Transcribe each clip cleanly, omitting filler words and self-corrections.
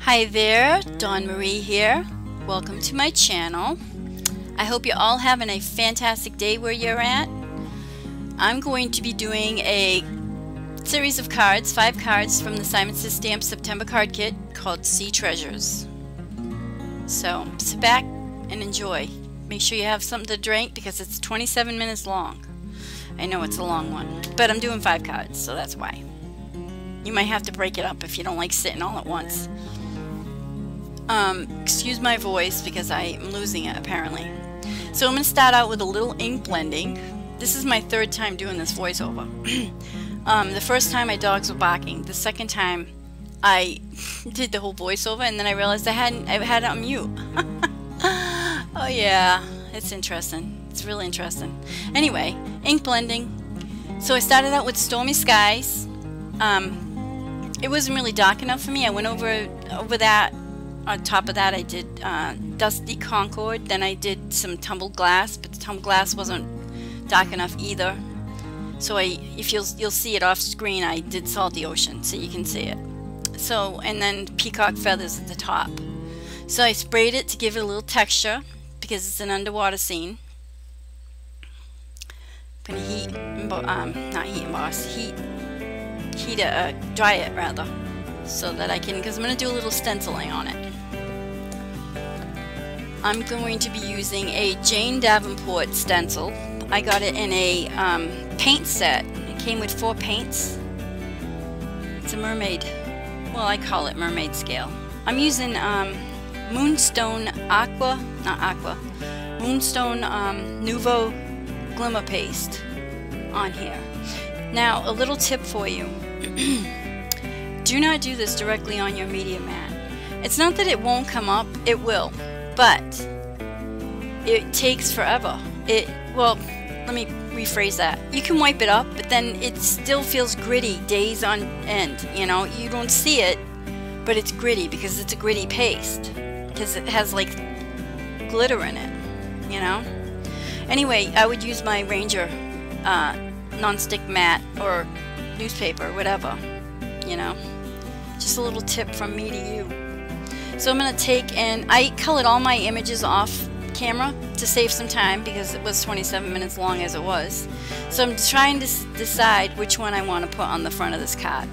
Hi there, Dawn Marie here. Welcome to my channel. I hope you're all having a fantastic day where you're at. I'm going to be doing a series of cards, 5 cards from the SSS Stamp September card kit called Sea Treasures. So sit back and enjoy. Make sure you have something to drink because it's 27 minutes long. I know it's a long one, but I'm doing 5 cards, so that's why. You might have to break it up if you don't like sitting all at once. Excuse my voice because I'm losing it apparently. So I'm going to start out with a little ink blending. This is my 3rd time doing this voiceover. The first time my dogs were barking. The second time I did the whole voiceover and then I realized I had it on mute. Oh yeah, it's interesting. It's really interesting. Anyway, ink blending. So I started out with Stormy Skies. It wasn't really dark enough for me. I went over that. On top of that I did Dusty Concord, then I did some Tumbled Glass, but the Tumbled Glass wasn't dark enough either. So if you'll see it off screen, I did Salty Ocean, so you can see it. So, and then Peacock Feathers at the top. So I sprayed it to give it a little texture, because it's an underwater scene. I'm gonna dry it rather, so that I can, because I'm going to do a little stenciling on it. I'm going to be using a Jane Davenport stencil. I got it in a paint set. It came with 4 paints. It's a mermaid. Well, I call it mermaid scale. I'm using Moonstone Moonstone Nuvo Glimmer Paste on here. Now, a little tip for you. Do not do this directly on your media mat. It's not that it won't come up, it will, but it takes forever. Well, let me rephrase that. You can wipe it up, but then it still feels gritty days on end. You know, you don't see it, but it's gritty because it's a gritty paste. Because it has like glitter in it, you know? Anyway, I would use my Ranger non-stick mat or newspaper, whatever, you know? Just a little tip from me to you. So I'm going to take, and I colored all my images off camera to save some time because it was 27 minutes long as it was. So I'm trying to decide which one I want to put on the front of this card.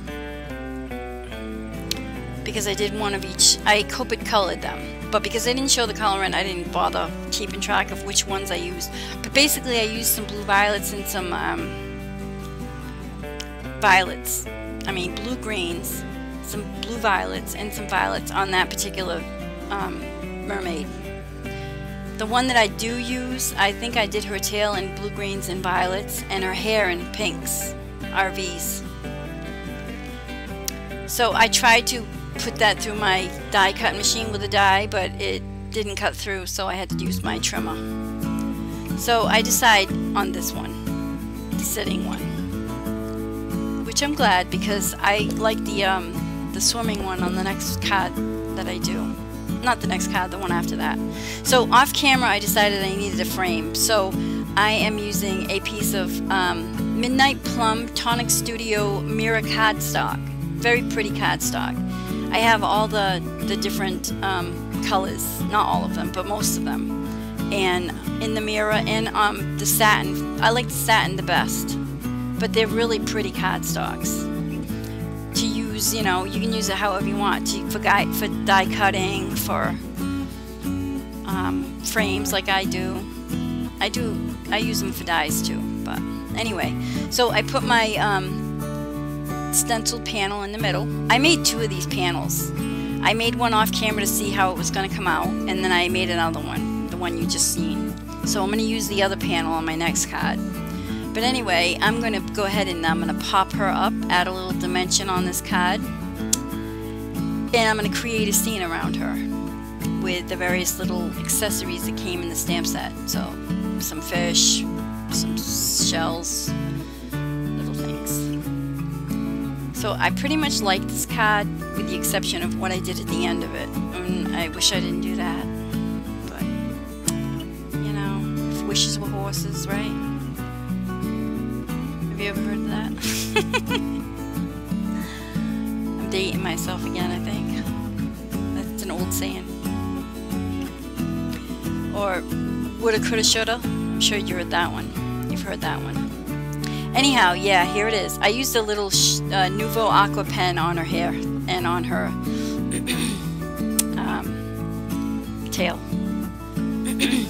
Because I did one of each. I Copied colored them. But because I didn't show the color in, I didn't bother keeping track of which ones I used. But basically I used some blue violets and some blue greens, some blue violets and some violets on that particular mermaid. The one that I do use, I think I did her tail in blue greens and violets and her hair in pinks, RVs. So I tried to put that through my die cut machine with a die, but it didn't cut through, so I had to use my trimmer. So I decide on this one, the sitting one, which I'm glad because I like the swimming one on the next card that I do. Not the next card, the one after that. So off camera I decided I needed a frame, so I am using a piece of Midnight Plum Tonic Studio Mirror cardstock. Very pretty cardstock. I have all the different colors, not all of them, but most of them, and in the mirror, and the satin. I like the satin the best, but they're really pretty cardstocks to use. You know, you can use it however you want for die cutting, for frames like I do. I use them for dies too. But anyway, so I put my stenciled panel in the middle. I made 2 of these panels. I made one off camera to see how it was going to come out, and then I made another one, the one you just seen. So I'm going to use the other panel on my next card. But anyway, I'm going to go ahead and I'm going to pop her up, add a little dimension on this card, and I'm going to create a scene around her with the various little accessories that came in the stamp set. So some fish, some shells, little things. So I pretty much like this card with the exception of what I did at the end of it. I wish I didn't do that. But, you know, if wishes were horses, right? Have you ever heard of that? I'm dating myself again, I think. old saying. Or woulda, coulda, shoulda. I'm sure you heard that one. You've heard that one. Anyhow, yeah, here it is. I used a little Nuvo aqua pen on her hair and on her tail.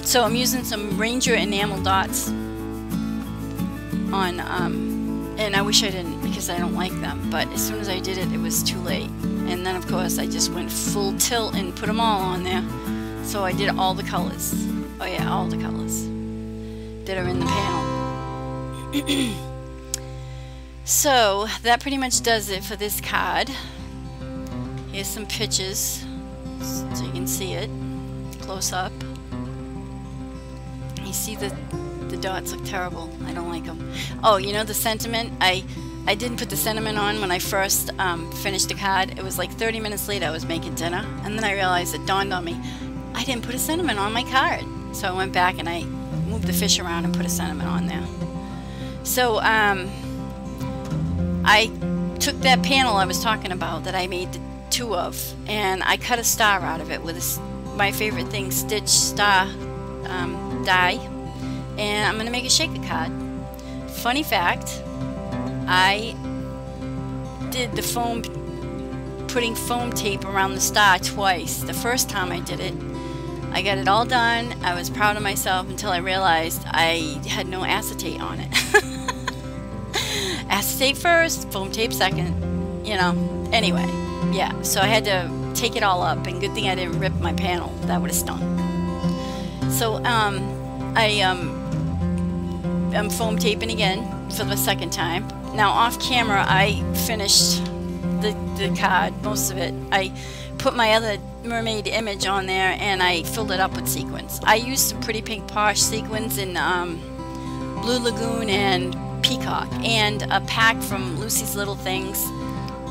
So I'm using some Ranger enamel dots on, and I wish I didn't because I don't like them, but as soon as I did it, it was too late. And then of course I just went full tilt and put them all on there. So I did all the colors. Oh yeah, all the colors that are in the panel. So that pretty much does it for this card. Here's some pictures so you can see it close up. You see the dots look terrible. I don't like them. Oh, you know the sentiment? I didn't put the sentiment on when I first finished the card. It was like 30 minutes later I was making dinner, and then I realized it dawned on me, I didn't put a sentiment on my card. So I went back and I moved the fish around and put a sentiment on there. So I took that panel I was talking about that I made 2 of, and I cut a star out of it with my favorite thing, stitch star die, and I'm going to make a shaker card. Funny fact, I did the foam, putting foam tape around the star twice. The first time I did it, I got it all done. I was proud of myself until I realized I had no acetate on it. Acetate first, foam tape second, you know. Anyway, yeah, so I had to take it all up, and good thing I didn't rip my panel. That would have stung. So I'm foam taping again for the second time. Now off camera I finished the card, most of it. I put my other mermaid image on there and I filled it up with sequins. I used some pretty pink Posh sequins in Blue Lagoon and Peacock, and a pack from Lucy's Little Things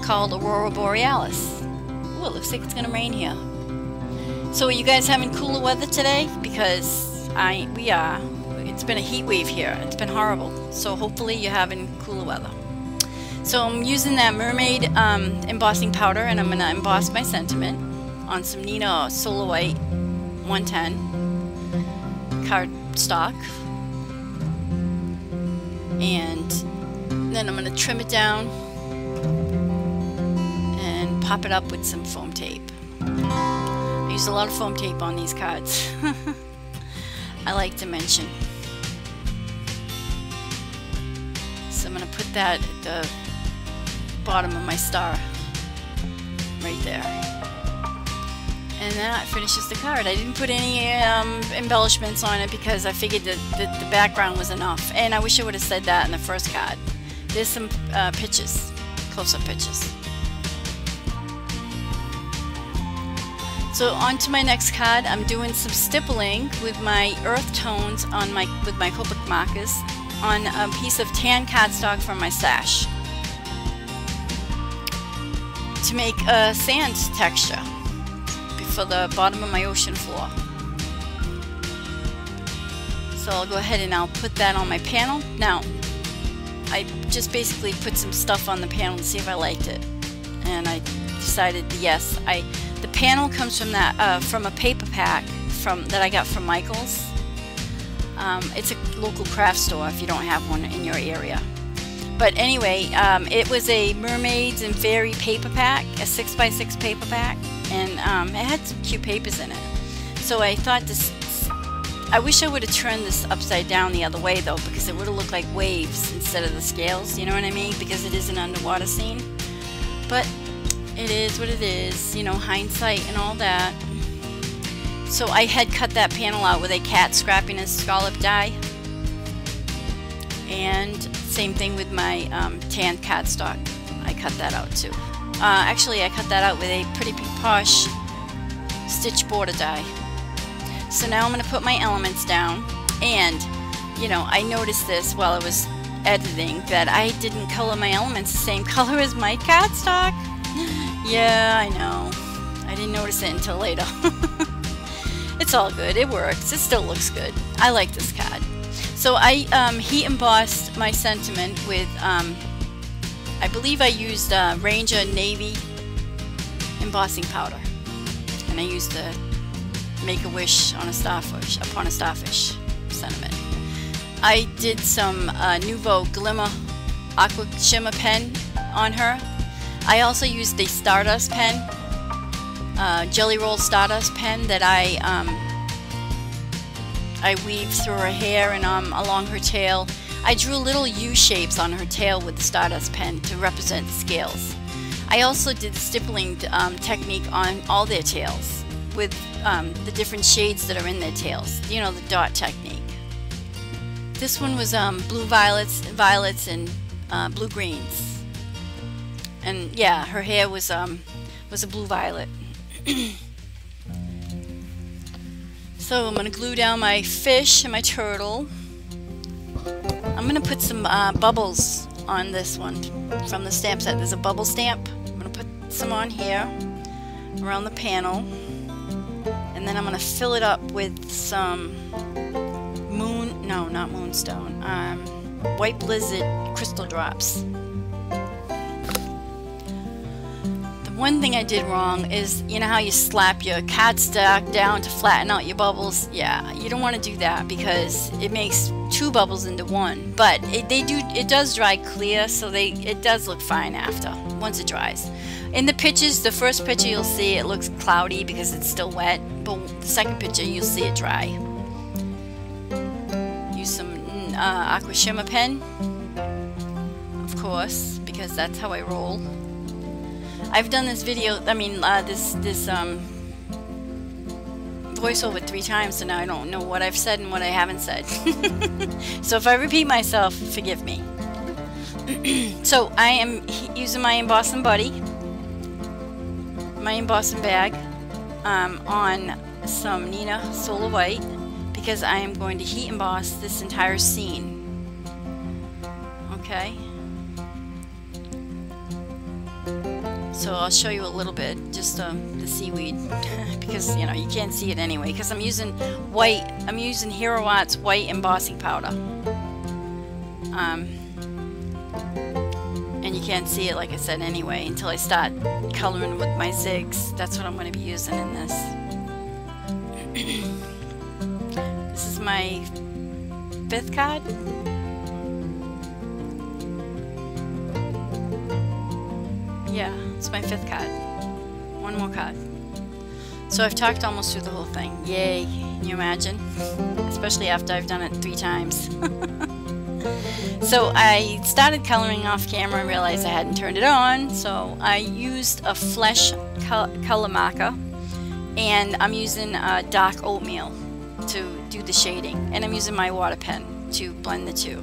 called Aurora Borealis. Ooh, it looks like it's gonna rain here. So are you guys having cooler weather today? Because we are. It's been a heat wave here. It's been horrible. So hopefully you're having cooler weather. So I'm using that mermaid embossing powder, and I'm gonna emboss my sentiment on some Nina Solar White 110 cardstock. And then I'm going to trim it down and pop it up with some foam tape. I use a lot of foam tape on these cards. I like to mention. So I'm going to put that at the bottom of my star right there. And that finishes the card. I didn't put any embellishments on it because I figured that the background was enough. And I wish I would have said that in the first card. There's some pictures, close-up pictures. So on to my next card. I'm doing some stippling with my earth tones on with my Copic markers on a piece of tan cardstock from my stash to make a sand texture for the bottom of my ocean floor. So I'll go ahead and I'll put that on my panel. Now, I just basically put some stuff on the panel to see if I liked it, and I decided yes. The panel comes from that from a paper pack that I got from Michael's. It's a local craft store if you don't have one in your area. But anyway, it was a Mermaids and Fairy paper pack, a 6x6 paper pack. And it had some cute papers in it. So I thought I wish I would have turned this upside down the other way though, because it would have looked like waves instead of the scales, you know what I mean? Because it is an underwater scene. But it is what it is, you know, hindsight and all that. So I had cut that panel out with a cat Scrappiness Scallop die. And same thing with my tan cardstock. I cut that out too. Actually, I cut that out with a pretty pink Posh stitch border die. So now I'm going to put my elements down, and you know, I noticed this while I was editing that I didn't color my elements the same color as my cardstock. Yeah, I know. I didn't notice it until later. It's all good. It works. It still looks good. I like this card. So I heat embossed my sentiment with I believe I used Ranger Navy embossing powder, and I used the Make-A-Wish on a Starfish, upon a Starfish sentiment. I did some Nuvo Glimmer Aqua Shimmer pen on her. I also used the Stardust pen, Jelly Roll Stardust pen that I weaved through her hair and along her tail. I drew little U shapes on her tail with the Stardust pen to represent the scales. I also did the stippling technique on all their tails with the different shades that are in their tails. You know, the dot technique. This one was blue violets and blue greens. And yeah, her hair was a blue violet. So I'm going to glue down my fish and my turtle. I'm going to put some bubbles on this one from the stamp set. There's a bubble stamp. I'm going to put some on here around the panel. And then I'm going to fill it up with some not moonstone, white blizzard crystal drops. One thing I did wrong is, you know how you slap your cardstock down to flatten out your bubbles? Yeah, you don't want to do that because it makes two bubbles into one. But it does dry clear, so it does look fine after, once it dries. In the pictures, the first picture you'll see it looks cloudy because it's still wet, but the second picture you'll see it dry. Use some Aqua Shimmer pen, of course, because that's how I roll. I've done this video, this voiceover 3 times, so now I don't know what I've said and what I haven't said. So if I repeat myself, forgive me. So I am using my embossing buddy, my embossing bag, on some Nina Solar White, because I am going to heat emboss this entire scene. Okay. So I'll show you a little bit, just the seaweed, because you know you can't see it anyway. Because I'm using white. I'm using Hero Art's white embossing powder, and you can't see it, like I said, anyway, until I start coloring with my zigs. That's what I'm going to be using in this. This is my 5th card. Yeah, it's my 5th card. One more card. So I've talked almost through the whole thing. Yay, can you imagine? Especially after I've done it 3 times. So I started coloring off camera and realized I hadn't turned it on. So I used a flesh color marker, and I'm using dark oatmeal to do the shading. And I'm using my water pen to blend the two.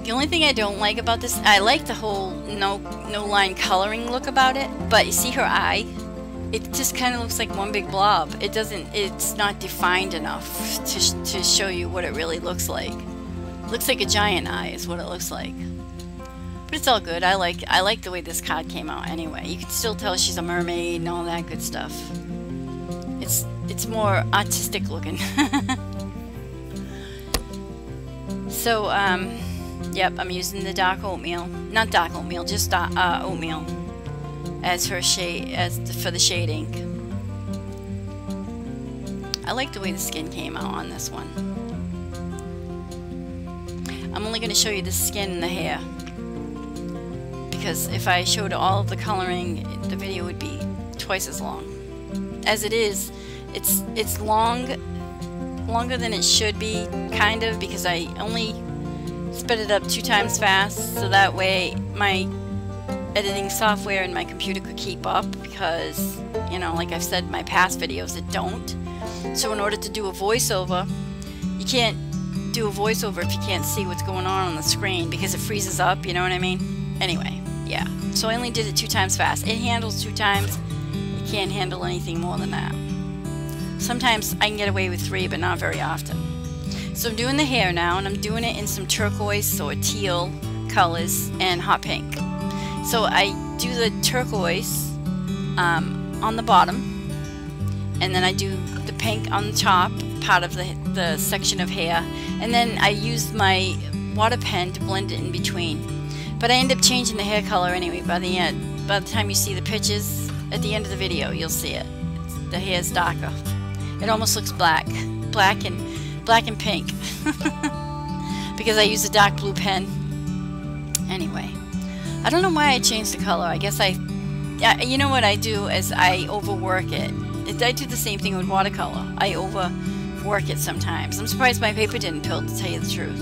The only thing I don't like about this, I like the whole no line coloring look about it, but you see her eye? It just kind of looks like one big blob. It's not defined enough to show you what it really looks like. It looks like a giant eye is what it looks like. But it's all good. I like the way this card came out anyway. You can still tell she's a mermaid and all that good stuff. It's more artistic looking. So, yep, I'm using the dark oatmeal. Not dark oatmeal, just oatmeal as her shade, for the shading. I like the way the skin came out on this one. I'm only going to show you the skin and the hair, because if I showed all of the coloring, the video would be twice as long. As it is, it's longer than it should be, kind of, because I only sped it up 2 times fast, so that way my editing software and my computer could keep up, because, you know, like I've said in my past videos, it don't. So in order to do a voiceover, you can't do a voiceover if you can't see what's going on the screen, because it freezes up, you know what I mean? Anyway, yeah. So I only did it 2 times fast. It handles 2 times. You can't handle anything more than that. Sometimes I can get away with 3, but not very often. So I'm doing the hair now, and I'm doing it in some turquoise or teal colors and hot pink. So I do the turquoise on the bottom, and then I do the pink on the top, part of the section of hair, and then I use my water pen to blend it in between. But I end up changing the hair color anyway by the end. By the time you see the pictures at the end of the video, you'll see it. The hair's darker. It almost looks black and pink because I use a dark blue pen. Anyway, I don't know why I changed the color. I guess you know what I do is I overwork it. I do the same thing with watercolor. I overwork it sometimes. I'm surprised my paper didn't pill, to tell you the truth,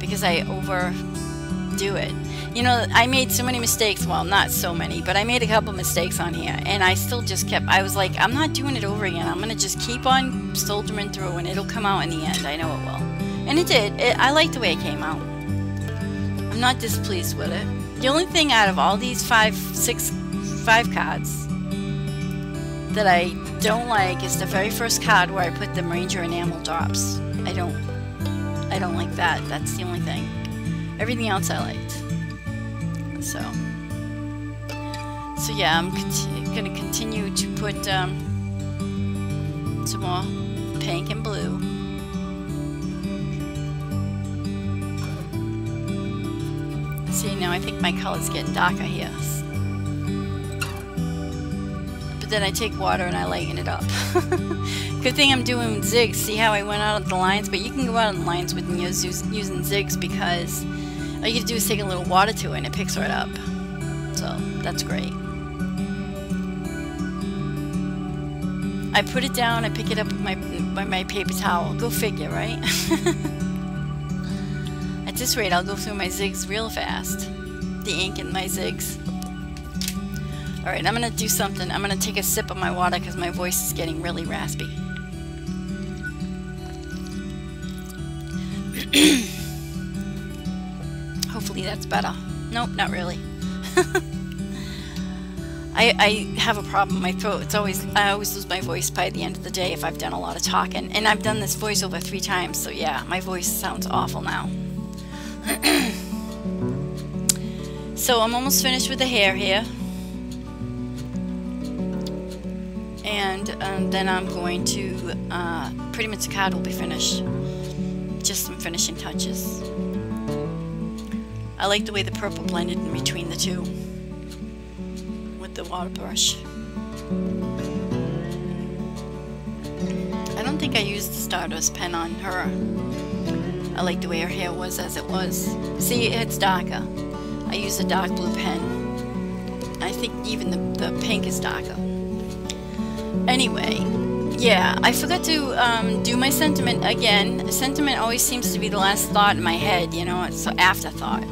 because I overdo it. You know, I made so many mistakes. Well, not so many, but I made a couple mistakes on here, and I still just kept, I was like, I'm not doing it over again. I'm going to just keep on soldiering through, and it'll come out in the end. I know it will. And it did. I like the way it came out. I'm not displeased with it. The only thing out of all these five cards that I don't like is the very first card where I put the Ranger enamel drops. I don't like that. That's the only thing. Everything else I liked. So yeah, I'm going to continue to put some more pink and blue. See, now I think my color's getting darker here. But then I take water and I lighten it up. Good thing I'm doing zigs. See how I went out of the lines? But you can go out of the lines with using zigs, because all you have to do is take a little water to it and it picks right up. So that's great. I put it down, I pick it up with my paper towel. Go figure, right? At this rate, I'll go through my zigs real fast. The ink in my zigs. Alright, I'm going to do something. I'm going to take a sip of my water because my voice is getting really raspy. Hopefully that's better. Nope, not really. I have a problem with my throat. I always lose my voice by the end of the day if I've done a lot of talking. And I've done this voiceover 3 times, so yeah, my voice sounds awful now. So I'm almost finished with the hair here. And then I'm going to, pretty much the card will be finished. Just some finishing touches. I like the way the purple blended in between the two with the water brush. I don't think I used the Stardust pen on her. I like the way her hair was as it was. See, it's darker. I used a dark blue pen. I think even the pink is darker. Anyway, yeah, I forgot to do my sentiment again. Sentiment always seems to be the last thought in my head, you know, it's an afterthought.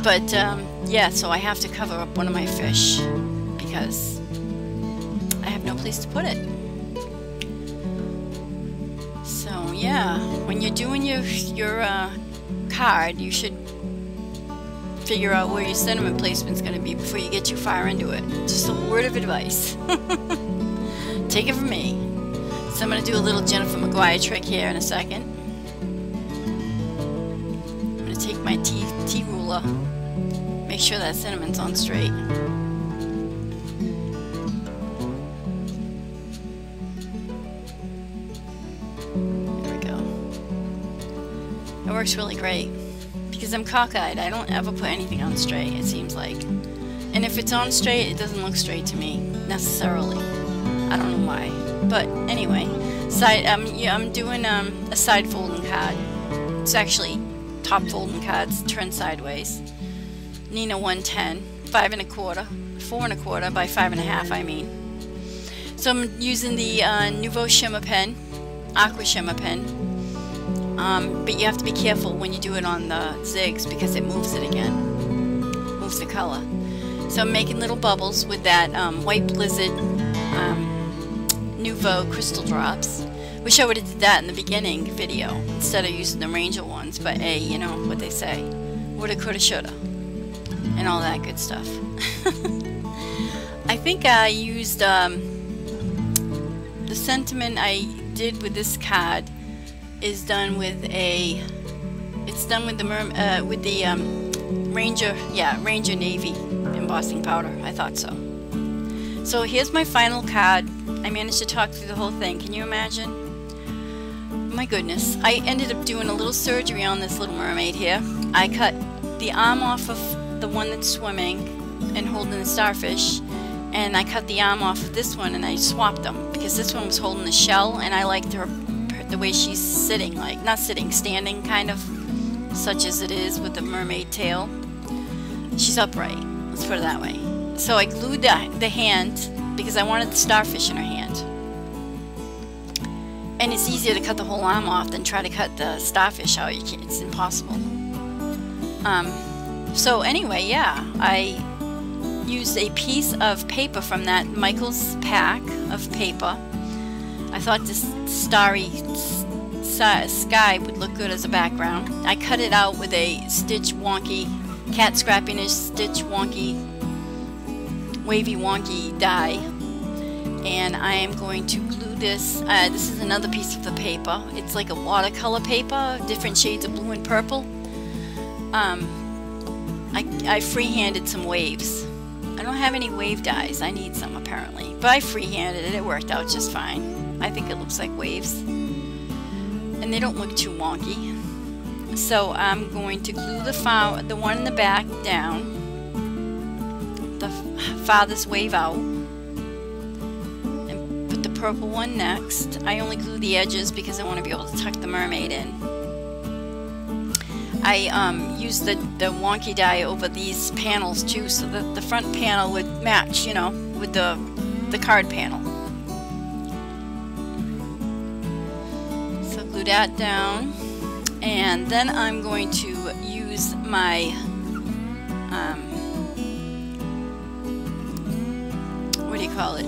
But, yeah, so I have to cover up one of my fish because I have no place to put it. So, yeah, when you're doing your card, you should figure out where your sentiment placement's going to be before you get too far into it. Just a word of advice. Take it from me. So I'm going to do a little Jennifer McGuire trick here in a second. I'm going to take my T ruler, make sure that cinnamon's on straight. There we go. It works really great. Because I'm cockeyed, I don't ever put anything on straight, it seems like. And if it's on straight, it doesn't look straight to me, necessarily. I don't know why. But anyway, yeah, I'm doing a side folding card. It's actually top folding cards turned sideways. Nina 110, 5 1/4, 4 1/4 by 5 1/2, I mean. So I'm using the Nuvo shimmer pen, aqua shimmer pen. But you have to be careful when you do it on the zigs because it moves it again, moves the color. So I'm making little bubbles with that White Blizzard Nuvo crystal drops. Wish I would have did that in the beginning video instead of using the Ranger ones, but hey, you know what they say, woulda, coulda, shoulda, and all that good stuff. I think I used the sentiment I did with this card is done with the Ranger Navy embossing powder. I thought so. So here's my final card. I managed to talk through the whole thing. Can you imagine? My goodness. I ended up doing a little surgery on this little mermaid here. I cut the arm off of the one that's swimming and holding the starfish, and I cut the arm off of this one and I swapped them because this one was holding the shell, and I liked her the way she's sitting, like not sitting, standing kind of, such as it is with the mermaid tail. She's upright, let's put it that way. So I glued the hand because I wanted the starfish in her hand. And it's easier to cut the whole arm off than try to cut the starfish out. You can't, it's impossible. So anyway, yeah, I used a piece of paper from that Michael's pack of paper. I thought this starry sky would look good as a background. I cut it out with a Stitch Wonky, Cat Scrappiness Stitch Wonky, Wavy Wonky die. And I am going to glue this. This is another piece of the paper. It's like a watercolor paper, different shades of blue and purple. I freehanded some waves. I don't have any wave dies. I need some apparently. But I freehanded it. It worked out just fine. I think it looks like waves. And they don't look too wonky. So I'm going to glue the one in the back down. The farthest wave out. And put the purple one next. I only glue the edges because I want to be able to tuck the mermaid in. I used the wonky die over these panels too, so that the front panel would match, you know, with the card panel. So glue that down, and then I'm going to use my what do you call it?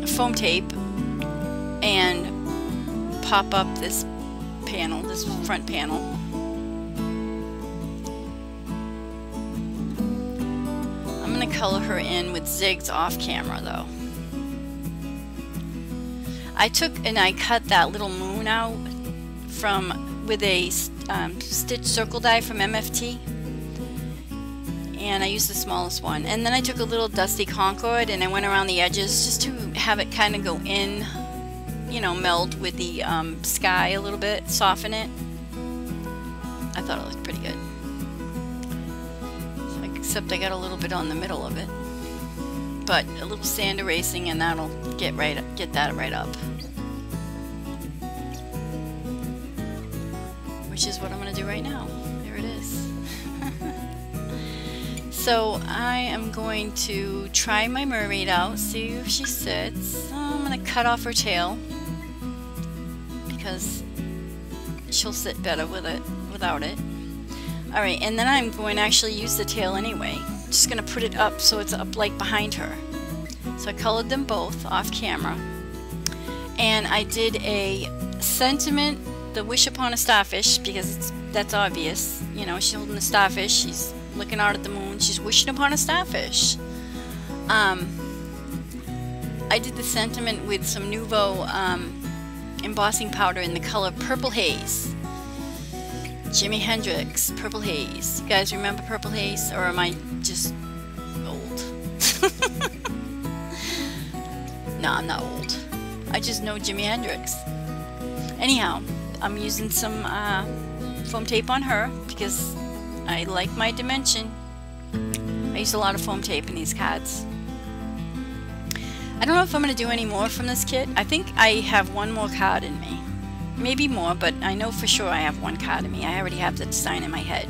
Foam tape, and pop up this panel, this front panel. I'm going to color her in with zigs off camera though. I took and I cut that little moon out with a stitch circle die from MFT, and I used the smallest one, and then I took a little dusty concord and I went around the edges just to have it kind of go in, you know, meld with the sky a little bit, soften it. I thought it looked pretty good. Except I got a little bit on the middle of it, but a little sand erasing and that'll get that right up, which is what I'm going to do right now. There it is. So I am going to try my mermaid out, see if she sits. So I'm going to cut off her tail because she'll sit better with it without it. Alright, and then I'm going to actually use the tail anyway. Just going to put it up so it's up like behind her. So I colored them both off camera. And I did a sentiment, the wish upon a starfish, because that's obvious. You know, she's holding the starfish, she's looking out at the moon, she's wishing upon a starfish. I did the sentiment with some Nuvo embossing powder in the color Purple Haze. Jimi Hendrix, Purple Haze. You guys remember Purple Haze, or am I just old? No, I'm not old. I just know Jimi Hendrix. Anyhow, I'm using some foam tape on her because I like my dimension. I use a lot of foam tape in these cards. I don't know if I'm going to do any more from this kit. I think I have one more card in me. Maybe more, but I know for sure I have one card in me. I already have the design in my head.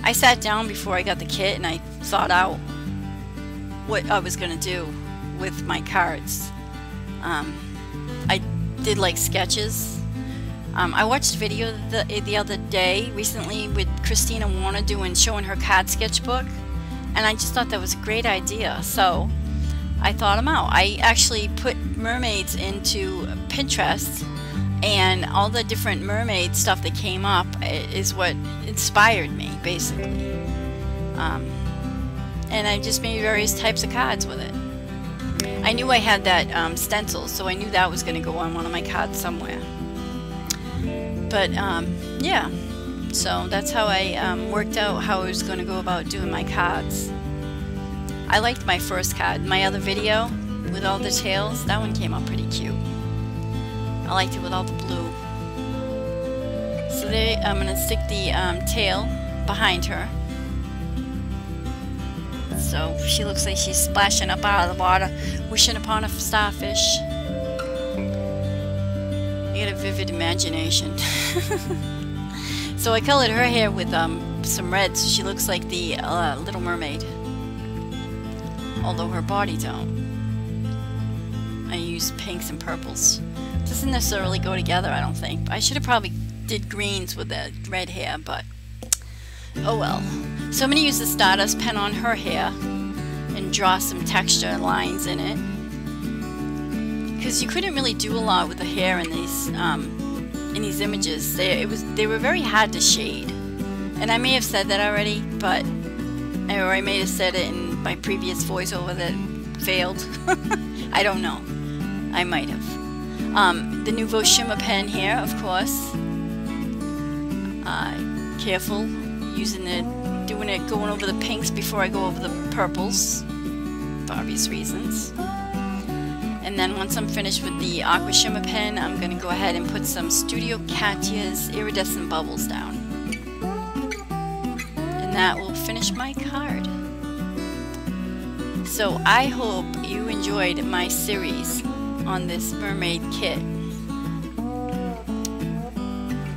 I sat down before I got the kit and I thought out what I was going to do with my cards. I did like sketches. I watched a video the other day recently with Christina Warner showing her card sketchbook, and I just thought that was a great idea. So I thought them out. I actually put mermaids into Pinterest, and all the different mermaid stuff that came up is what inspired me, basically. And I just made various types of cards with it. I knew I had that stencil, so I knew that was going to go on one of my cards somewhere. But, yeah. So that's how I worked out how I was going to go about doing my cards. I liked my first card. My other video with all the tails, that one came out pretty cute. I liked it with all the blue. So there, I'm going to stick the tail behind her. So she looks like she's splashing up out of the water, wishing upon a starfish. You get a vivid imagination. So I colored her hair with some red, so she looks like the Little Mermaid. Although her body don't. I use pinks and purples. Doesn't necessarily go together, I don't think. I should have probably did greens with the red hair, but oh well. So I'm going to use the Stardust pen on her hair and draw some texture lines in it. Because you couldn't really do a lot with the hair in these images. They were very hard to shade. And I may have said that already, but I may have said it in my previous voiceover that failed. I don't know. I might have. The Nuvo shimmer pen here, of course. Careful using it, going over the pinks before I go over the purples, for obvious reasons. And then once I'm finished with the aqua shimmer pen, I'm going to go ahead and put some Studio Katya's iridescent bubbles down. And that will finish my card. So I hope you enjoyed my series on this mermaid kit.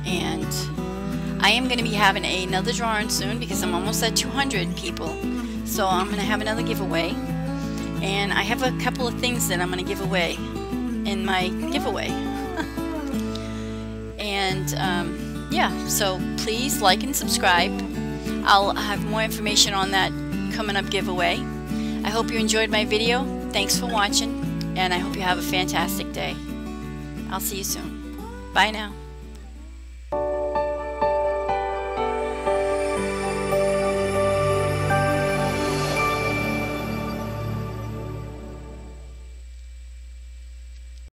And I am going to be having another drawing soon because I'm almost at 200 people. So I'm going to have another giveaway. And I have a couple of things that I'm going to give away in my giveaway. And yeah, so please like and subscribe. I'll have more information on that coming up giveaway. I hope you enjoyed my video. Thanks for watching, and I hope you have a fantastic day. I'll see you soon. Bye now.